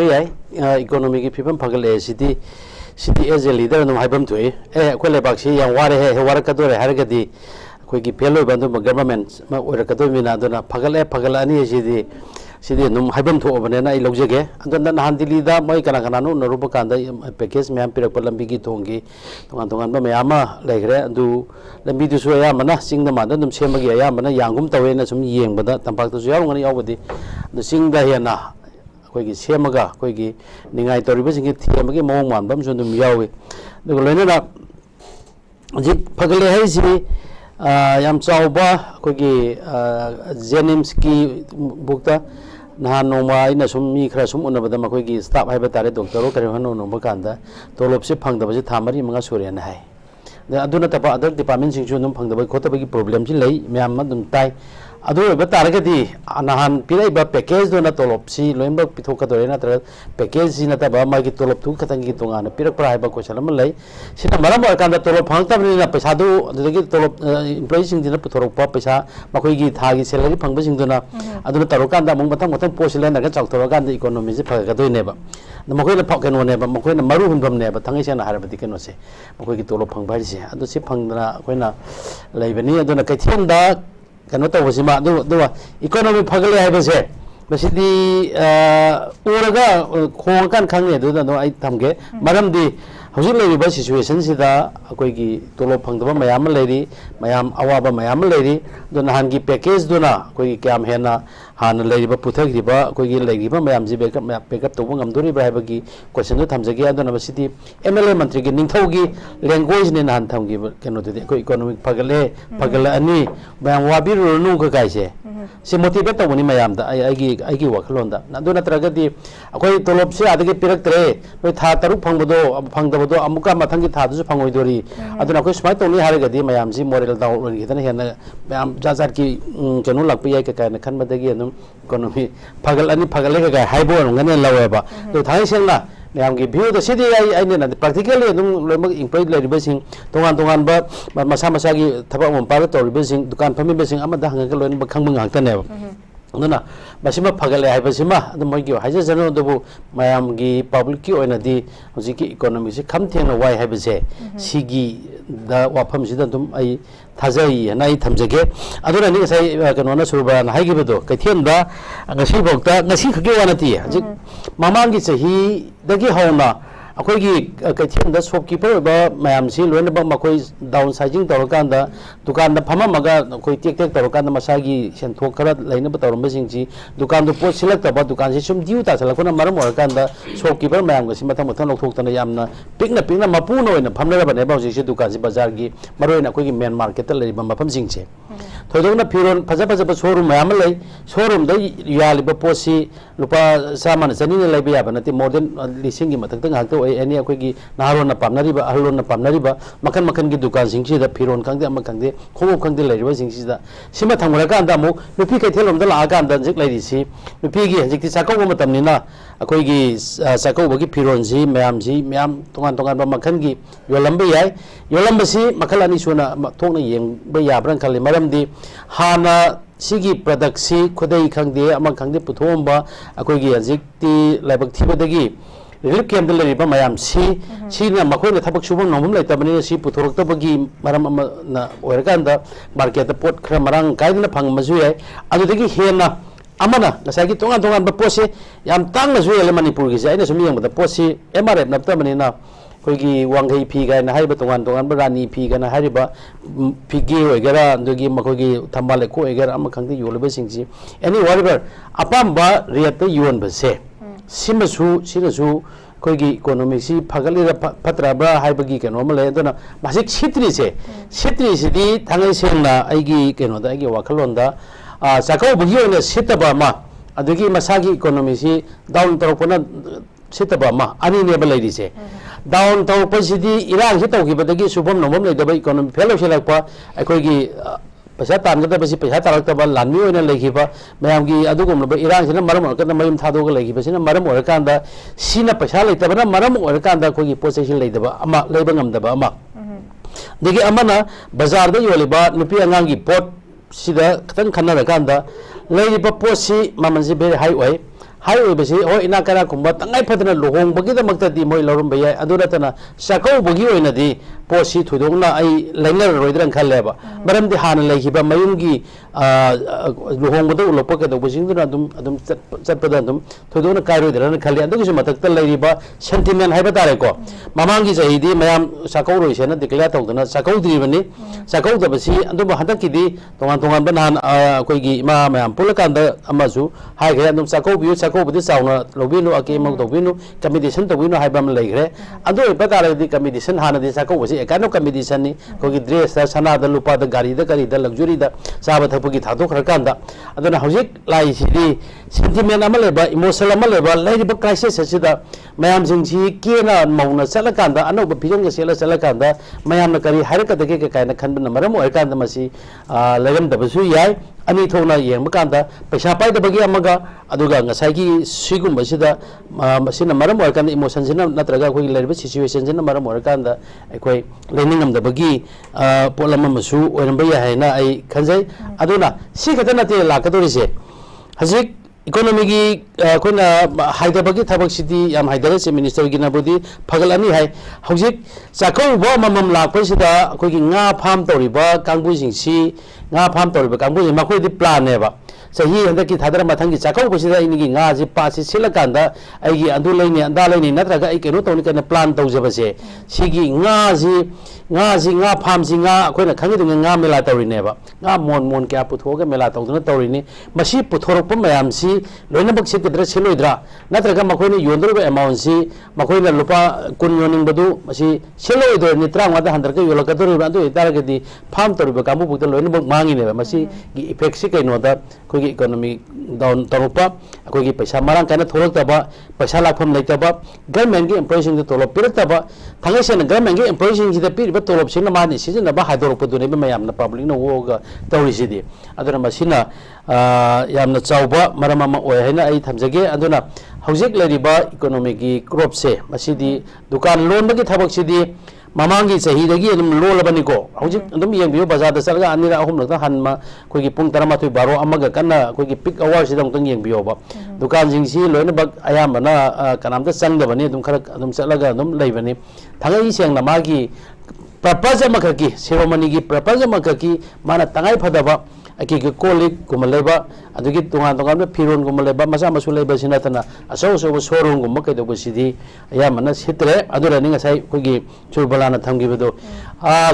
yai economy ki phibam phagale city as a leader no haibam thui ko le bak si yang ware he ware ka dore har ga di ko ki pelo bandu government ma ora ka do mina do na phagala ani sidi num haibam tho bane na I logjege andon na handili da mai kana no rupa kanda package me am pirak lambi gi thongi tongan ba mayama legre andu lambi du so ya mana singda ma dum semagi ya mana yangum tawe na sum yeng bada tampak tu yaw ngani yawbadi du singda hena koi gi semaga koi gi ningai toriba singi thiamagi mong man bam so dum yawi du loina na ji phagale hai si yam chauba koi gi jenims ki bukta nahan noma ina sum mi khra sum unabada makoi gi staff hai batare doctor ro kare hanu no bakanda tolop se phangda ba se thamari manga sure na hai da aduna tapa other department sing chu num phangda ba khota ba gi problem ji lei myam ma dum tai adu ba targa di nahan pirai ba package do na tolop si loimba pithoka do na tra package si na ta ba ma gi tolop thu khatang gi tonga na pirak pra hai ba ko salam lei sina maram ba kan da tolop phangta ni na paisa do gi tolop employee sing dina puthorok pa paisa makoi gi tha gi salary phangba sing do na aduna tarokan da mong batang post len da chak thorokan da economy ji phaga do ne ba na makoi na phok ken ne ba makoi na maru hunbam ne ba thangai se na har ba di ken se makoi gi tolop phangba ji adu si phangna koi na leibani aduna kaithian da kano to wasima do economy phagale hai base basidi uraga khong kan khangne do no ai thamge maram di hausi lei ba situation sida akoi gi tolo phangdaba mayam leiri mayam awaba mayam leiri do nahan gi package do na koi kyam hena han leiri ba puthak ri ba koi gi leiri ba mayam ji backup to ngam dori ba ba gi question do thamjagi adona basidi MLA mantri gi ningthau gi language ne nahan thamgi keno de koi economic phagale ani mayam wabi ru nu ka kai se motivate to ni mayam da ai gi wakhlon da na do na tragadi akoi tolop se adagi pirak tre noi tha taruk phangbodo phangdabo do amuka mathangi tha du phangoi dori aduna akoi smai to ni haragadi mayam ji moral da ron gi dana hena mayam jazar ki kenu lakpi ai ka kai na khan badagi anum economy phagal ani phagale ka haibo ngane lawe ba to thai seng na mayam gi view da sidi ai ne na practically anum loimak employee leriba sing tongan ba masa gi thaba mom pa to riba sing dukan phami ba sing amada hanga loin ba khangmang hangta ne aduna basima phagale hai basima adum moi gi haja jano do mayam gi public ki oina di hoji ki economy se kham theng wai hai base sigi da wafam sida dum ai thajai nai thamjage aduna ni sai kano na surba na hai gi bedo kaithien da ngasi bokta ngasi khage wanati haji mamang gi chahi dagi hauna akoi gi kaithien da shopkeeper ba mayam si loina ba makoi downsizing torokan da dukan da phama maga koi tek torokan da masagi senthok khara laina ba torom sing ji dukan do pot select ba dukan si sum diu ta sala kona maram orakan da shopkeeper mayam ga si mathang lokthok tana yamna pikna mapu no ina phamna ba ne ba si dukan si bazar gi maroina koi gi main market ta lei ba mafam sing che thoidona phiron phaja ba showroom mayam lei showroom da yali ba posi lupa saman sani ne lei ba ya ba na ti more than lising gi mathak ta ngak to any akoi gi naharo na pamnari ba ahlon na pamnari ba makan gi dukan sing si da phiron kangde ama kangde khobo kangde lei ba sing si da sima thangura kan da mu nupi kai thelom da la kan da jik lei ri si nupi gi jik ti sakau ma tam ni na akoi gi sakau ba gi phiron si mayam tongan ba makan gi yolam ba yai yolam ba si makalani suna thongna yeng ba ya bran khali maram di hana sigi product si khodai khangde ama khangde puthom ba akoi gi jik ti laibak thiba dagi relief camp le ba mayam si na makoi na thabak subam nomum lai tabani si puthorok ta bagi maram na oirkan da market pot khra marang kai na phang mazu yai adu dagi hena amana nasagi tongan ba pose yam tang na zuel manipur gi sai na sumi yang ba pose MRF na tabani na koi gi wangai phi ga na haiba tongan ba rani phi ga na hariba phigi oigara ndogi makoi gi thambale ko oigara ama khangdi yolbe singji any whatever apam ba rate yon ba se simasu koi gi economic si phagali ra patra bra hai bagi ke normal le dona masik sitri si di thangai seng na ai gi ke no da ai gi wakalon da sakau bagi ona sitaba ma adugi masagi economy si down torokona sitaba ma ani ne ba lai ri se down torok si di irang si tau gi badagi subom nomom le da ba economy fellow se lakpa ai koi gi पैसा तानगदा बसी पैसा तारक्तबा लानमी ओइना लेखिबा मयामगी अदुगुमबा इरांग सिना मरम ओरकना मयम थादोगा लेखिबा सिना मरम ओरकांदा सिना पैसा लेतबना मरम ओरकांदा कोगी पोसेसी लेदबा अमा लेबा ngамदबा अमा देगी अमना बाजार दा योलिबा नुपी अंगांगी पोट सिदा खतन खन्ना रकांदा लेरिबा पोसी मामनसि बेरे हाई ओइ hai basi ho ina kara kumba tangai phadna lohong bagi da makta di moi lorum baya aduna tana sakau bagi oina di posi thudongna ai lengar roidran khalleba maram di hana leihiba mayumgi lohong bada ulopa ka do basing duna adum chatpada adum thudongna kairo dran khalli adu kisu matakta leiriba sentiment haiba tare ko mamangi jahidi mayam sakau roisena declare tawdana sakau dribani sakau da basi adu hadaki di tongan banan koi gi ima mayam pulakanda amasu hai ga adum sakau biu sakau budi sauna lobinu ake mau tawbinu competition tawbinu haiba am leigre adu batare di competition hana di sakau basi ekano competition ni ko gi dress da sana da lupa da gari da luxury da saba thapu gi thado khar kanda aduna hojik lai sidi sentiment amaleba emotional amaleba leiriba crisis asida mayam jingsi kena mauna chala kanda anoba phijong ga sela chala kanda mayam na kari haraka da ke kaina khanbna maram oi kanda masi legam da basu yai ani thona yeng kanda paisa pai da bagi amaga aduga ngasai gi sigum basida masina maram oi kanda emotion sina natraga koi leiriba situation sina maram oi kanda koi learning da bagi polama masu oiramba ya haina ai khanjai aduna si khatana te lakadori se hajik economy gi koina haidabagi thabak sidi yam haidare se minister gi nabudi phagalani hai hojik chakau bo mamam lakpa sida koi gi nga farm toriba kangbu jingsi nga farm toriba kangbu ma koi di plan ne ba sahi handa ki thadara mathang gi chakau basida ini gi nga ji pa si silakanda ai gi andu leini anda leini natraga ai keno tawni kana plan tawjaba se sigi nga farm si nga koina khangi dung nga mela tawrine ba nga mon kya puthoga mela tawduna tawrini masi puthorok mayam si loina bak se kidra seloidra natraga makoini yondroba amount si makoina lupa kun yoning badu masi seloidor ni trangwa da handar ka yolakadori ba andu itara di farm tawriba kamu bukta loina bak mangi ne ba masi gi effect si kaino da ko gi economy down tarupa ko gi paisa marang kana thorok taba paisa lakham leitaba government gi employees sing tolop pirataba thangai sen government gi employees sing da pir ba tolop sing mani season ba hadorok padu ne ba mayam na public na woga tawri sidi aduna masina yamna chauba marama ma oi haina ai thamjage aduna hojik leriba economy gi crop se masidi dukan loan bagi thabak sidi mamangi sahi dagi adum lolabani ko hojik adum yengbiyo bazar da salga anira ahum lakta hanma koi gi pung taramatui baro amaga kana koi gi peak hour sidang tang yengbiyo ba dukan jingsi loina bak ayamana kanamta sangdabani adum khara adum salaga adum leibani thangai sengna magi purpose amakaki ceremony gi purpose amakaki mana tangai phadaba aki ke kolik kumaleba adugi tungan phiron kumaleba masa masu leba sinatana aso showroom gum kai do sidi ya mana sitre adura ninga sai kogi churbalana thamgi bedo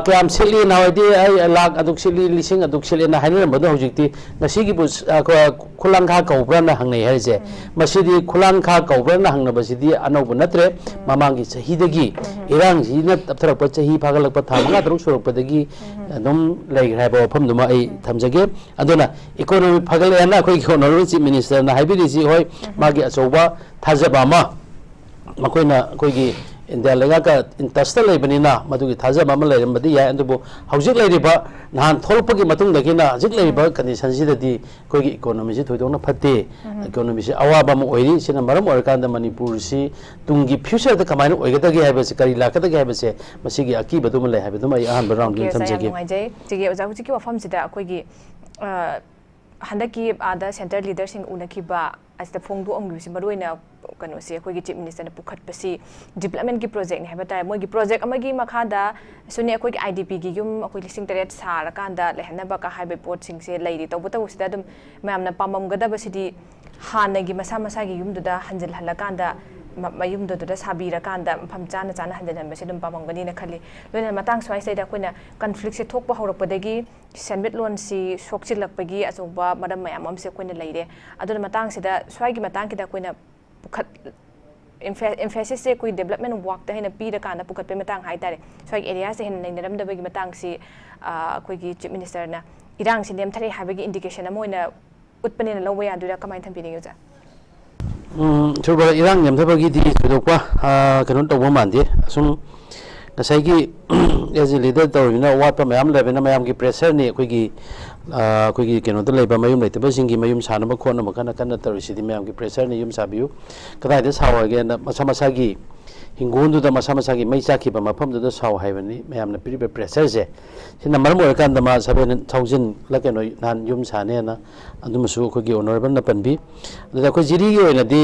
kyam sili nawadi ai lak aduk sili lising aduk sili na hainira bedo hojikti nasi gi khulang kha kaubra na hangnei haise masidi khulang kha kaubra na hangna basidi anob natre mamangi sahidagi irang jina tapthara pa chahi phagalak pa thamga druk surok padagi adum lai raiba pham duma ai thamjage aduna economy phagale ana koi economy chief minister na haibiri si hoi magi achoba thajaba ma makoina koi gi india lega ka interest lebanina madugi thajaba ma leirambadi ya andubu hojik leiriba nahan tholpagi matung dagina hojik leiriba condition sidadi koi gi economy si thoidona phatte economy si awaba ma oiri sina maram orkanda manipur si tungi future da kamaina oigadagi haibase kari lakadagi haibase masigi akiba dum le haibadum ai ahan round game thamjege jige oja hujiki wafam sida koi gi handaki ada center leader sing unakiba asida phongdu omgisi maroina kano se khoi gi chief minister na pukhat pasi development gi project ni haba tai moi gi project amagi makhada suni khoi gi idp gi yum khoi lising teret sara kanda lehna ba ka haibe port sing se leiri to buta usida dum mayamna pamam gada basidi hana gi masa gi yum duda hanjil halakanda mayum do da sabira kanda pham chana handan ba sidum pamam gani na khali loina matang swai sai da koina conflict se thokpa horopodagi senbet lon si sokchilakpagi achoba madam mayam am se koina leire aduna matang sida swai gi matang ki da koina pukhat emphasis se koi development work ta hena pi da kana pukhat pe matang hai tare swai area se hen naindaram da bagi matang si koi gi chief minister na irang sinem thare habagi indication amoina utpane na lawaya dura kamai thampi yuja churba irang yamthabagi di thudokwa kanon tawba mande sum ngasai gi as a leader tawrina watpa mayam lebena mayam gi pressure ni koi gi keno to leba mayum leitaba singi mayum sanaba khona makana kana tarisi di mayam gi pressure ni yum sabiu kadai de sawa ge na masa gi हिंगोंदुदा मसा मसागी मई चाखिबा मफमदुदा Sao हाइबनी मैमना पिरिबे pressure से सिना मरम ओरकांदा मा 7000 लकेनो नान yum सानेना अदुमसु खोगी honourable नपनबी अदा खो जिरी गी ओइनादी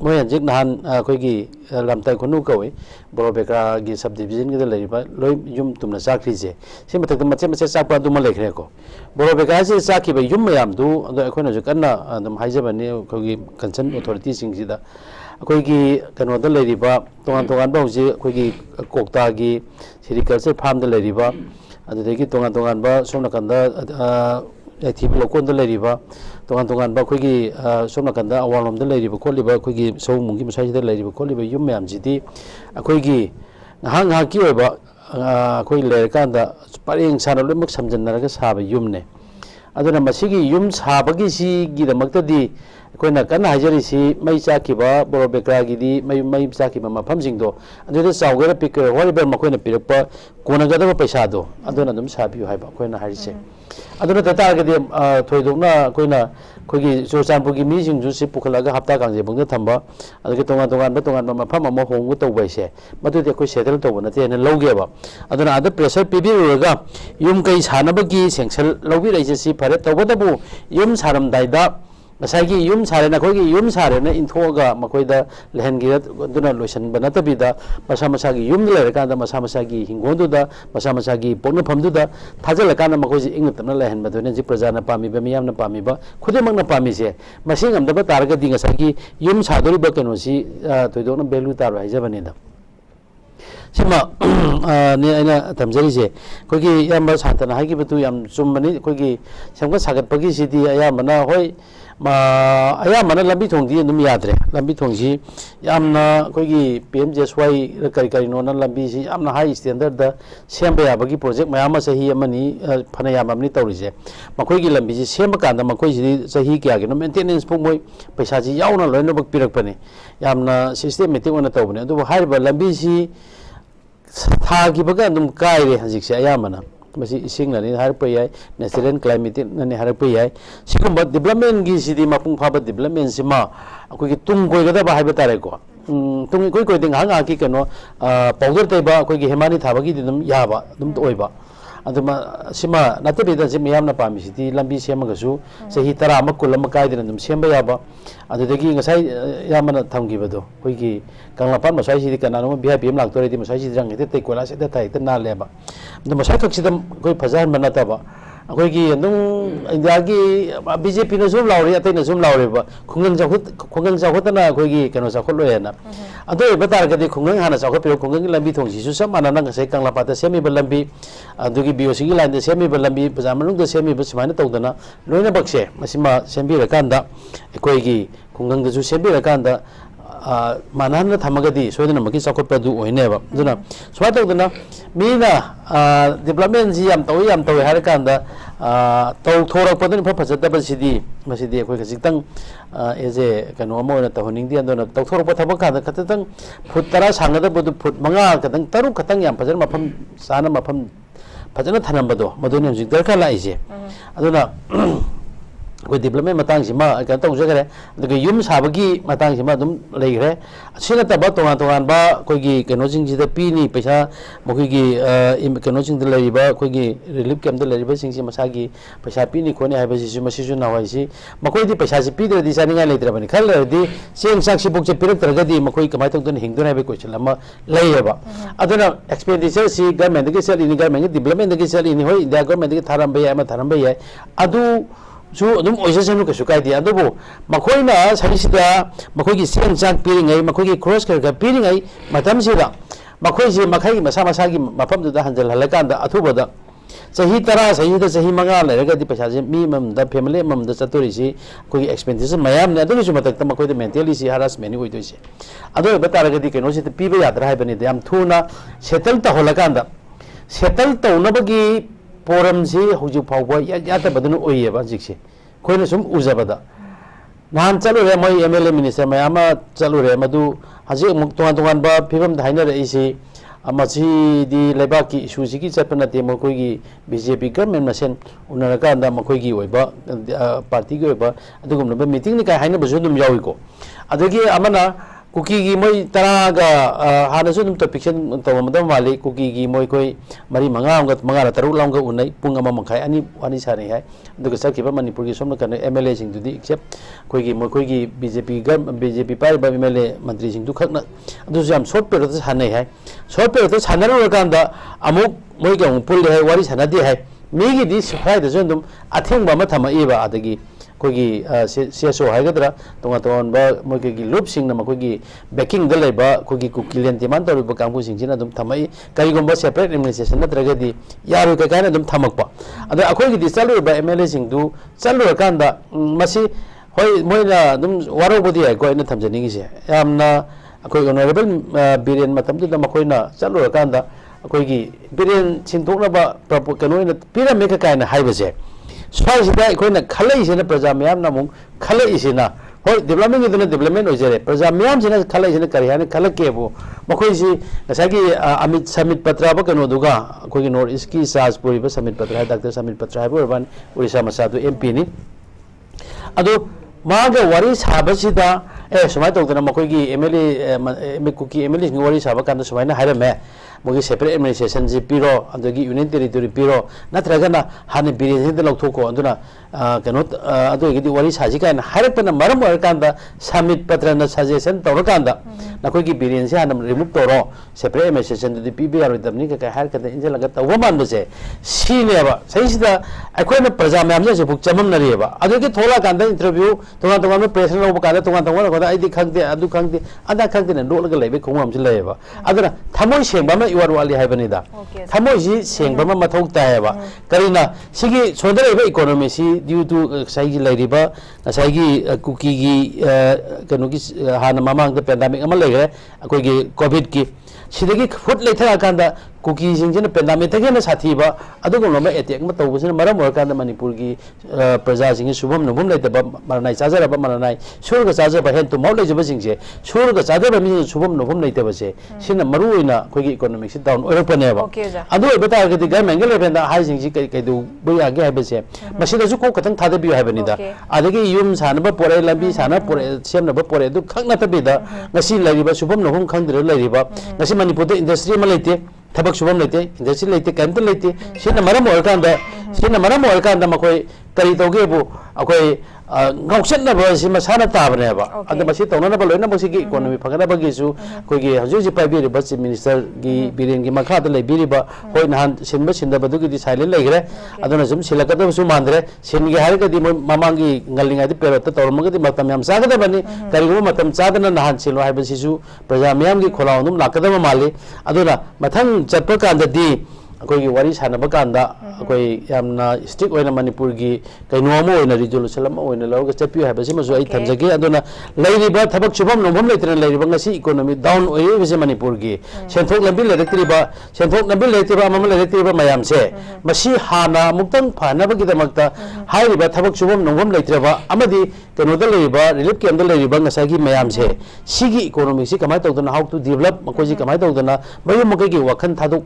मोय हजिक नान खोगी लमताई खनु कवे बोरोबेका गी सब डिवीजन गी लेरिबा लोय युम तुमना चाखरिजे से मथक मचे मचे चाकपा दुमा लेखरे को बोरोबेका से चाखिबा युम मयाम दु अदा अखोना जो कन्ना अदम हाइजबनी खोगी कंसर्न अथॉरिटी सिंगसिदा अखोगी कनोदा लेरिबा तोंगान तोंगान बाउजी अखोगी कोक्तागी सेरिकल्चर फार्म द लेरिबा अदुदगी तोंगान तोंगान बा सोमना कंदा एक्टिव लोकोन द लेरिबा तोंगान तोंगान बा अखोगी सोमना कंदा अवालम द लेरिबा खोलिबा अखोगी सौमुंगी मसाई द लेरिबा खोलिबा युम मयाम जिदी अखोगी नहा नहा की ओइबा अखोई लेरकांदा परेंग साना लोमक समजनरगा साबा युमने अदुना मसिगी युम साबगी सिगिदमक्तदी कोइना कन हाजरिसी मई चाखिबा बोरोबेक्रागिदी मई चाखिबा मफमसिंगदो अदुदा चावगरा पिकर होरिबल मखोइना पिरकपा कोनगदबा पैसादो अदुना दम साबियु हाइबा कोइना हारिसे अदुना ततागदी थोइदोंना कोइना खोगी जोचानपुगी मिसिंगजु सि पुखलागा हप्ता कांजे बंगदा थंबा अदुगे तोंगान मफम अमा होंगु तौबैसे मदुदे कोइ सेटल तौबा नते ने लौगेबा अदुना आदा प्रेशर पिबिरुगा युम कै सानबगी सेंक्शन लौबिरैसे सि फरे तौबदबु युम सारमदाइदा मसागी युम सारेना खोगी युम सारेना इंथोगा मखोइदा लेहनगिरा दुना लोशन बनतबिदा मसा मसागी युम लेरकांदा मसा मसागी हिंगोंदुदा मसा मसागी पोंगना फमदुदा थाजलकाना मखोजी इंगतमना लेहन बदुने जि प्रजाना पामिबा मियामना पामिबा खुदेमंगना पामिसे मसिंग अमदबा तारगदी ngसागी युम सादोरिबा कनोसी तोइदोना बेलु तारो हाइजबनेदा सिमा ने आइना तमजरिसे कोगी याम सातना हागिबतु याम चुमबनी कोगी समगा सागतपगी सिदी यामना होय अयामना लंबी थोंदी अदुम याद्रे लंबी थोंसी यामना कोगी पीएमजेएसवाई करी करीनोना लंबी सी यामना हाई स्टैंडर्ड द सेमबा याबगी प्रोजेक्ट मयाम सही अमनी फना यामनी तौरिसे मखोगी लंबी सी सेम कांदा मखोई सी सही क्या गिनो मेंटेनेंस फो मोय पैसा जी यावना लोइनबक पिरकपने यामना सिस्टमेटिक ओना तौबने अदु हाइबा लंबी सी थागिबगा अदुम काइरे हजिकसे अयामना मसी इसिंगनानि हारप याय नेचुरल क्लाइमेट ननि हारप याय सिगुम्बा डेवलपमेंट गी सिदी मपुंग फाबा डेवलपमेंट सिमा अखोगी तुंग कोइगदा बा हाइबा तारे को तुंग कोइ कोइ दिंग हांगा की कनो पाउडर तैबा अखोगी हेमानी थाबगी दिदम याबा दुम ओइबा अदुमा सिमा नतबेदा सि मियामना पामिसिदी लंबी सेमगसु सही 10 अमा कुल अमा काइदना दुम सेमबा याबा अदुदगी ngसाई यामना थंगिबदो कोइगी कंगलापान मसाई सिदी कनानो बीआईपीएम लाक्तोरेदी मसाई सिदी रंग ते कोला से ताइ त नालेबा दु मसाई खक्सिदम कोइ फजान बनताबा अखोगी अंदुम इंडियागी बीजेपी न जुम लाउरी अतैना जुम लाउरीबा खुंगंग जाखुतना अखोगी कनो जाखुलोयना अदो बतारगदी खुंगंग हाना जाखुपिरो खुंगंग लंबी थोंसिसु सब माना नंग से कंगलापाता सेमिबा लंबी अदुगी बीओसी लाइन दे सेमिबा लंबी पजामनुंग दे सेमिबा सिमाना तौदना लोइना बक्से मसिमा सेम्बिरकांदा अखोगी खुंगंग दजु सेम्बिरकांदा मानहन थमगदी सोदनमकी चाखुपदु ओइनेबा दुना स्वाय तौदना मीना डेवलपमेंट जी याम तौय हारकांदा तौ थोरकपदन फजदबसिदी मसिदी अखोय खजितंग एजे कनो अमो न तहोनिंगदी अंदोना तौ थोरकप थबकांदा खततंग फुट 10 सांगदबदु फुट 5 खतंग 3 खतंग याम फजन मफम साना मफम फजन थनमबदो मदुनि हजिक दरका लाइजे अदुना कोई डेवलपमेंट मतंग सिमा का तौजगरे अदुगे युम साबगी मतंग सिमा दुम लेग्रे सिना तब तोंगा तोंगान बा कोइगी कनोजिंग जिदा पीनी पैसा मखोइगी कनोजिंग द लेरिबा कोइगी रिलीफ कैम्प द लेरिबा सिंगसि मसागी पैसा पीनी खोने हाइबसिसु मसिसु नावाइसि मखोइदी पैसा सि पीदरदि सानिंगा लेत्रबनि खलरदि सेंग साक्षि बुकसे पिरक्तरगदि मखोइ कमाय तौदन हिंगदन हाइबे क्वेश्चन अमा लेयबा अदुना एक्सपेंडिचर सि गवर्नमेंट के सेलिनि गवर्नमेंट डेवलपमेंट के सेलिनि होय इंडिया गवर्नमेंट के थारंबे या थारंबे या अदु जो अदुम ओइजसनु कछु काइदि अदुबो मखोइना सरिसिदा मखोइगी सेंग चाक पिरिङै मखोइगी क्रॉस करगा पिरिङै मतमसिदा मखोइसे मखैगी मसा मसागी मफमदुदा हंजल हलकांदा अथुबदा सही 10 सही 5 लेरगदि पैसाजे मी ममदा फैमिली ममदा चतुरिसी कोई एक्सपेंडिचर मयाम ने अदुसु मतक मखोइदा मेंटली सी हरासमेंट होइदोइसे अदो बतारगदि केनोसि पीबे याद्रा हाइबनि याम थुना सेटल तहोलकांदा सेटल तौनबगी पोरम से हजू फाव यादबदन ओइएबा जिक्से खोइना सुम उजबदा नान चलुरे मै एमएलए मिनिस्टर मयाम चलुरे मदु हजे मुक तोंगान तोंगान बा फिबम धाइना रइसी अमसी लेबा की इशू की चपनते मकोगी बीजेपी गवर्नमेंट मसेन उनरकांदा मकोगी ओइबा पार्टी की ओइबा अदुगुमनबा मीटिंग नि काय हाइना बजु दुम याविको अदगी अमना कुकी की मोई तरागा हाना सुन तो पिक्चर तो मदम वाली कुकी की मोई कोई मरी मंगा तरु लाऊंगा उन्नई पुंगा ममखाई अनि साने है दुग सकिबा मणिपुर की सोमन कने एमएलए सिंह दुदी एक्सेप्ट कोई की बीजेपी पाई बा एमएलए मंत्री सिंह दु खकना अदु जाम शॉर्ट पीरियड साने है शॉर्ट पीरियड सानरो कांदा अमुक मोई के पुल है वारी सानदी है मीगी दी सफाई दजन दुम अथेंबा म थमाइबा अदगी कोई सीएसओ हैगद्रा तोंगा तोंबा मोई की लूप सिंह न कोई बैकिंग द लेबा कोई कुकिलियन डिमांड तौरबा कांगु सिंह दुम थमाई कईगुंबा सेपरेट एडमिनिस्ट्रेशन नत्रगदी यारो ककाना दुम थमकपा अद अखोई की चलुबा एमएलए सिंह दु चलुर कांदा मसी होय मोइना दुम वारोबदी है कोई न थमजनिंगी से यामना अखोई ऑनरेबल बिरेन मतमदुदा मखोइना चलुर कांदा अखोई की बिरेन सिंथोकनबा कनोइना पिरामे ककाना हाइबसे स्वाइसिदा अखोइना खलैसिना प्रजा म्याम नमुंग खलैसिना होय डेवलपमेंट होजरे प्रजा म्याम सिना खलैसिना करियाने खलकेबो मखोइसि नसागी अमित समित पत्र बा कनो दुगा अखोई नॉर्थ ईस्ट की साज पुरिबा समित पत्र डॉक्टर समित पत्र हाइबोरबान उड़ीसा मसादु एमपी नि अदो मागा वारी साबसिदा सुमाय तौदना मखोई एमएलए कुकी एमएलए सिंह वारी साबा कांदा सुमायना हाइरमे मोगी सेपरेट एडमिनिस्ट्रेशन जी पीरो अदगी यूनियन टेरिटोरी पीरो नत्रगना हाने बिरेन से लौथोको अदुना कनो अदोगी वारी साजी कायना हाइरपना मरम ओरकांदा समिट पत्र न सजेशन तौरकांदा नखोगी बिरेन से हाने रिमूव तौरो सेपरेट एडमिनिस्ट्रेशन दि पीबी आरोदमनी का हायर कदा इंजलगा तव मानबसे सीनेबा सहीसिदा अखोइना प्रजा म्याम से बुक चममनरिबा अदोगी थोला कांदा इंटरव्यू तोंगा प्रेस लो कांदा तोंगा आइदी खंगदे अदु खंगदे अदा खंगदे न लोलगा लेबे खोंगम से लेबा अदना थमोय सेंबा इवर वाली हाइबनिदा थमोजी सेंबमा मथौ तायबा करिना सिगी सोदरेबा इकोनॉमी सी ड्यू टू साइगी लैरिबा साइगी कुकी की कनोगी हाना ममांग द पेंडेमिक अमा लेगरे अकोगी कोविड की सिदगी फुट लेथरा कांदा कुकी सिंगजन पेंडेमिक तगेना साथीबा अदुगुनबा अटैक म तौबसिन मरम ओरकांदा मणिपुर की प्रजा सिंग सुभम नुभम लेतबा मरनाय चाजरबा मरनाय सुरगा चाजबा हेन तो मौ लेजबा सिंगसे सुरगा चाजबा मि सुभम नुभम लेतबसे सिना मरुइना कोगी इकोनॉमिक से डाउन ओरपनेबा अदु बतागदि गवर्नमेंट लेभेलदा हाई सिंगसि कइदु बयागे हाइबसे मसिदाजु को कतंग थादबियो हाइबनिदा अदगी युम सानबा पोरे लंबी साना पोरे सेमनबा पोरे दु खंगनतबिदा ngasi lariba subam nohum khangdira lariba ngasi manipur da industry ma leite thabak subam leite industry leite kantan leite sina maram orkanda makoi kari toge bu akoi ngauchenna ba si masana tabne ba anda masi tawna ba loina masi ki economy phagana ba gisu koi gi haju ji pai bi ba chief minister gi biren gi makha da lei bi ba hoi nahan sinba sinda ba du gi silent legre aduna sum silaka da su mandre sin gi har ga di mamang gi ngalinga di perot ta tawma ga di matam yam saga da bani kari go matam chadana nahan silo hai ba sisu praja myam gi khola unum lakada ma mali aduna mathang chatpa kan da di अखोई वारी सानब कांदा अखोई यामना stick ओइना Manipur की कइनो Amo ओइना resolution Amo ओइना लौगा चपियो हाबसे मसु आई थमजगे अदुना लैरिबा थबक Shubham नोभम लेतन लैरिबा ngasi economy down ओइबसे Manipur की सेंथोक लंबी लेरक्तरिबा अमम लेरक्तरिबा मयाम से मसी हाना मुक्तंग फानबगी दमक्ता हाइरिबा थबक Shubham नोभम लेत्रबा अमदी कनोदा लैरिबा relief camp लैरिबा ngasi मयाम से सिगी economy से कमाय तौदना हाउ टू डेवलप मकोजी कमाय तौदना मयु मकगी वखन थादुक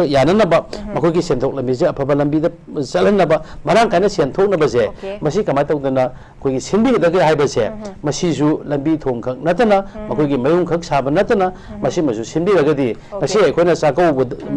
यानना मखोगी सेंथोक लंबी से अफबा लंबी द चलनबा मरांग काने सेंथोकनबा से मसी कमाय तौदना कोगी सिंबी दगे हाइबसे मसीजु लंबी थोंग खक नतना मखोगी मयुं खक साब नतना मसी मसु सिंबी रगदी मसी एकोना साको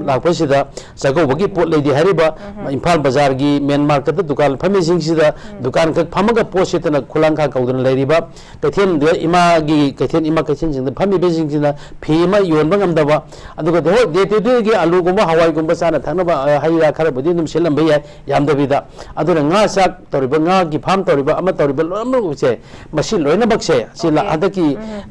लाखपसिदा साको बगी पोट लेदी हारिबा इम्फाल बाजार की मेन मार्केट दुकान फमी सिंगसिदा दुकान खक फमगा पोसितना खुलांखा कौदना लेरिबा कैथेन दे इमा की कैथेन इमा कैथेन सिंग फमी बेसिंगसिना फीमा योनबा ngамदबा अदुगा दे दे दे की आलू गुंबा हवाई गुंबा साना थानबा हाइरा खरबदी नुम सिलंबे या यामदबिदा अदुना nga sak toriba nga की फार्म toriba ama toriba लोमसे मसी लोइना बक्से सिला अदकी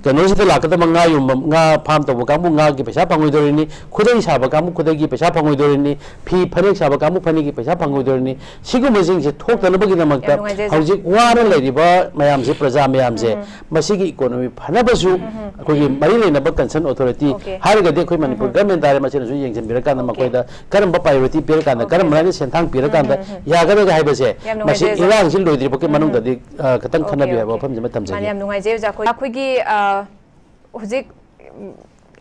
कनो से लाकदा nga युम nga फार्म तब कामु nga की पैसा पंगुदोरिनी खुदै साब कामु खुदै की पैसा पंगुदोरिनी फी फनेक साब कामु फनी की पैसा पंगुदोरिनी सिगु मजिंग से ठोकतनबगी नमक्ता हौजिक वाना लेरिबा मयाम से प्रजा मयाम से मसी की इकोनॉमी फनबसु अखोगी मरि लेनबा कंसर्न अथॉरिटी हारगदे अखोई मणिपुर गवर्नमेंट दारे मसिनसु येंजन बिरकान मकोइदा करम प्रायोरिटी बिरकान करम लाइन सेंथांग बिरकान यागदगा हाइबसे मसी इरांग सिल लोइद्रि बके मनुंग ददि खतंग खनबि हाइबा फम जमा तमजे माने हम नुंगाइजे जाखोई अखोगी हुजिक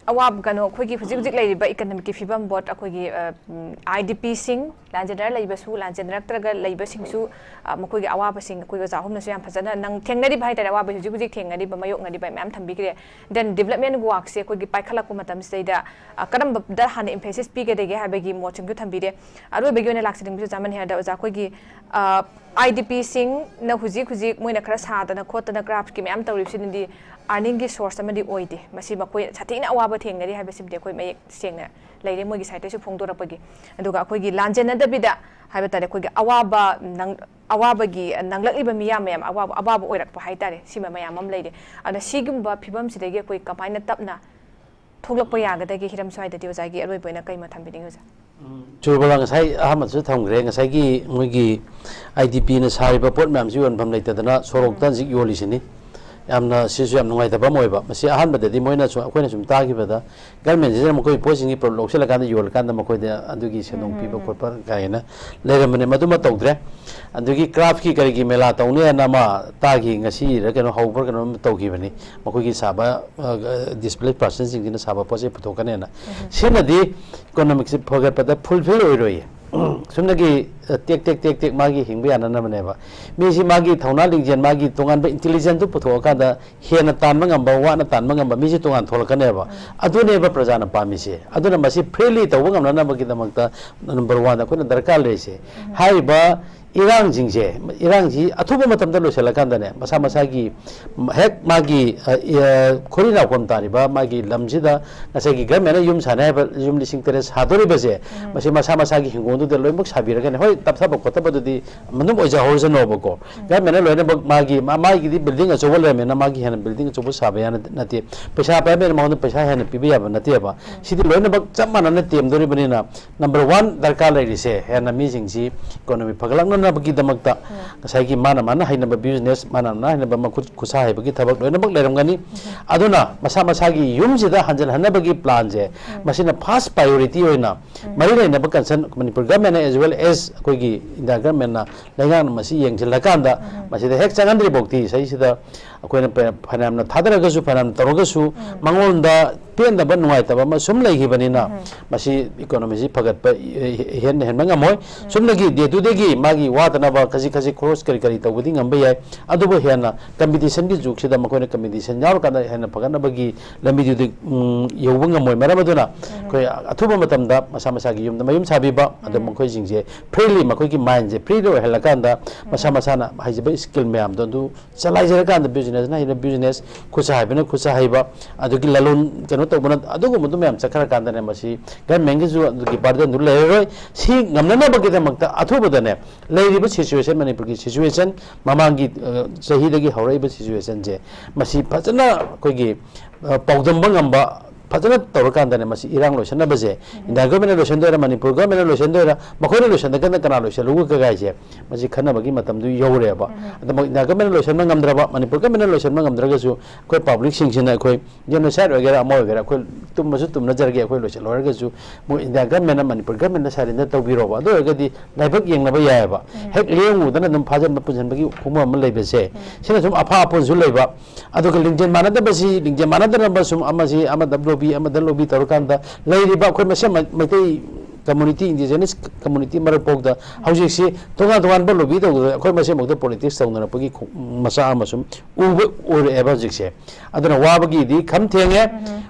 awab kano khoi ki phujik lai ba economic ki fibam bot akhoi gi IDP sing lanjendar lai ba su lanjendar traga lai ba sing su makoi gi awab sing khoi ga jahum na su yam phajana nang thengnari bhai tara awab hujik hujik thengnari ba mayok ngari ba mam thambi kre then development work se khoi gi paikhala ko matam se da karam da han emphasis pi ge de ge ha ba gi mo chung thambi de aro be gi ne laksiding bi zaman ha da ja khoi gi IDP sing na hujik hujik moina khara sa da na khot na craft ki mam tawri sin di earning की source में दी ओइदे मसी मकोई छातीना अवाब थेंगरी हाबे सिमदे कोई मै सेंगना लेरे मोगी साइते सु फोंदोर पगी अदुगा कोई लांजेन दबिदा हाबे तारे कोई अवाब नंग अवाबगी नंगलक्लिबा मिया मयम अवाब अवाब ओइरक हाई तारे सिमा मयम अम लेदे अना सिगुम्बा फिबम सिदेगे कोई कमाइना तपना थोगलक पयागदगे हिरम स्वाइदे ओजागी अरोय बोइना कैमा थंबिदिंग ओजा चुरबला ngasai ahmad su thongre ngasai gi mogi IDP na sariba pot mam ji on pham leitadana sorok tan jik yoli sini yamna sisu yam nungai taba moiba masi ahan badadi moina su akoina sum ta gi bada government je mokoi posing gi pro loksela kan yol kan mokoi de adugi senong piba korpar kaina legamane maduma tawdre adugi craft ki kari gi mela tawne na ma ta gi ngasi ra keno haubar keno tawgi bani mokoi gi saba display person sing dina saba pose putokane na senadi economics phogar pada fulfill oiroi sumnagi tek magi hingbe anana maneba misi magi thauna lingjen magi tongan ba intelligent tu puthoka da hena tan mangam ba wa na tan mangam ba misi tongan tholkane ba adune ba prajana pamise aduna masi freely tawangam na ba kidamakta number 1 da kuna darkar lese hai ba irang jingje irang ji athuba matam da losela kandane masa masa gi hek magi khorina kom tari ba magi lamji da nasa gi gamena yum sana ba yum lising teres hadori base masi masa masa gi hingondu de loimuk sabira kan hoi tapsa ba kota ba di manum oja horse no ba ko gamena loina ba magi magi di building a chobol remena magi han building chobol sabaya nati paisa pa me ma paisa han pibiya ba nati ba sidi loina ba chamana na tem dori banina number 1 darkar lai rise hena mi jingji economy paglang na bagi damakta ngasai gi mana haina ba business mana haina ba makut kusa hai bagi thabak loina bak leram gani aduna masa masa gi yum jida hanjan hanna bagi plan je masina first priority hoina mari leina ba concern manipur government as well as koi gi india government na lengang masi yengchila kanda masi da hek changandri bokti sai sida akoina phanam na thadara ga su phanam toroga su mangonda pen da ban nuai ta ba sum lai gi banina masi economy ji phagat pa hen hen manga moi sum lagi de tu de gi magi watana ba kaji cross kari to budi ngamba yai adu bo hena competition gi juk sida makoina competition yaw kana hena phagana bagi lambi du yobanga moi mara baduna koi athuba matam da masa masa gi yum da mayum sabi ba adu makoi jingje freely makoi gi mind je free ro hela kanda masa masa na haijiba skill me am do chalai jera kanda business na hina business khusa haibena khusa haiba adu gi lalon keno to bana adu go mudu me am chakara kanda ne masi gan mengi ju adu gi barden du leroi si ngamna na bagi da makta athuba da ne leiriba situation manipur ki situation mamangi sahi dagi hauraiba situation je masi phajana koi gi pawdam bangamba फजन तौरकान Masih इरांग lotion बजे India government lotion दोरा Manipur government lotion दोरा मखोने lotion दगन कना lotion लुगु कगाइजे मसी खनबगी मतम दु यौरेबा अदम India government लोशन मंगमद्रबा मणिपुर गवर्नमेंट लोशन मंगमद्रगसु कोई पब्लिक सिंगसिना कोई जेनोसाइड वगैरह अमो वगैरह कोई तुमसु तुम नजरगे कोई लोशन लोरगसु मो इंडिया गवर्नमेंट मणिपुर गवर्नमेंट सारिन तौबिरोबा दो गदी लाइबक येंगनबा यायबा हेक लेंगु दना दम फाजन पुजनबगी खुमा म लेबेसे सिना सुम अफा अपन जु लेबा अदुग लिंगजेन मानदबसी लिंगजेन मानदरबा सुम अमसी अमदब lobby amadan lobby tarukanda leiriba khoi masam maitai community indigenous community marapok da hauji si tonga tongan ba lobby da khoi masam mokda politics tauna pagi masa amasum uba or eba jikse aduna wabagi di kham thenge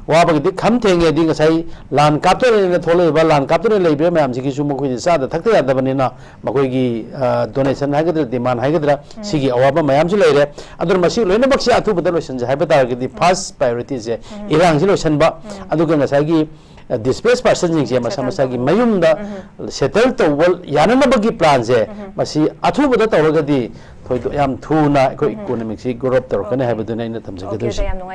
wabagi di kham thenge di ngasai lan kaptore ne thole ba lan kaptore leibe mayam ji ki su mokoi di sa da thakte ya da banina makoi gi donation hagadra demand hagadra sigi awaba mayam ji leire aduna masi loina bakse athu badalo sanja haiba tar gi di first priority je irang ji lo sanba aduga ngasai gi displaced person jingse masa masa gi mayum da settle to wal yanana bagi plan je masi athu bada tawraga di thoi yam thuna ko economic si growth tor kana haibaduna ina tamjage do